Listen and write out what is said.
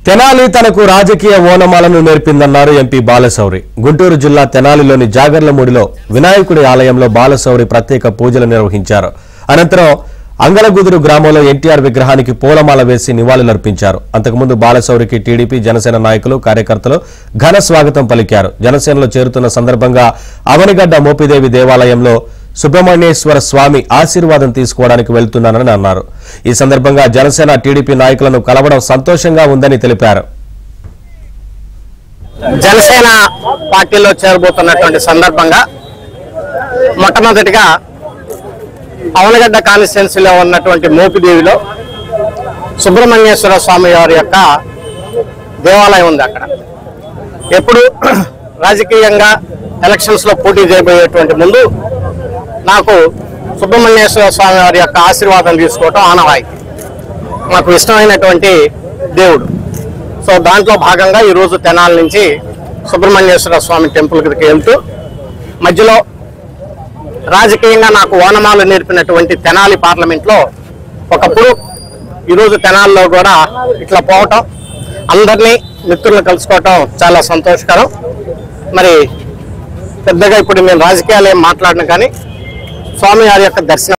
తెనాలి తనకు రాజకీయ ఓనమాలను నేర్పిందన్నారు ఎంపీ బాలశౌరి. గుంటూరు జిల్లా తెనాలిలోని జాగర్లమూడిలో వినాయకుడి ఆలయంలో బాలశౌరి ప్రత్యేక పూజలు నిర్వహించారు. అనంతరం అంగలగుదురు గ్రామంలో ఎన్టీఆర్ విగ్రహానికి పూలమాల వేసి నివాళులర్పించారు. అంతకుముందు బాలశౌరికి టీడీపీ జనసేన నాయకులు కార్యకర్తలు ఘన స్వాగతం పలికారు. జనసేనలో చేరుతున్న సందర్భంగా అవనిగడ్డ మోపిదేవి దేవాలయంలో సుబ్రహ్మణ్యేశ్వర స్వామి ఆశీర్వాదం తీసుకోవడానికి వెళ్తున్నానని అన్నారు. ఈ సందర్భంగా జనసేన టీడీపీ నాయకులను కలవడం సంతోషంగా ఉందని తెలిపారు. జనసేన పార్టీలో చేరబోతున్నటువంటి సందర్భంగా మొట్టమొదటిగా అవనగడ్డ కాన్స్టిట్యున్సీలో ఉన్నటువంటి మోపిదేవిలో సుబ్రహ్మణ్యేశ్వర స్వామి వారి యొక్క దేవాలయం ఉంది. అక్కడ ఎప్పుడు రాజకీయంగా ఎలక్షన్స్ లో పోటీ చేయబోయేటువంటి ముందు నాకు సుబ్రహ్మణ్యేశ్వర స్వామి వారి యొక్క ఆశీర్వాదం తీసుకోవటం ఆనవాయితీ. నాకు ఇష్టమైనటువంటి దేవుడు. సో దాంట్లో భాగంగా ఈరోజు తెనాలి నుంచి సుబ్రహ్మణ్యేశ్వర స్వామి టెంపుల్కి వెళ్తూ మధ్యలో రాజకీయంగా నాకు ఓనమాలు నేర్పినటువంటి తెనాలి పార్లమెంట్లో ఒకప్పుడు ఈరోజు తెనాలిలో కూడా ఇట్లా పోవటం, అందరినీ మిత్రులను కలుసుకోవటం చాలా సంతోషకరం. మరి పెద్దగా ఇప్పుడు నేను రాజకీయాలు ఏం మాట్లాడను, కానీ స్వామి వారి యొక్క దర్శనం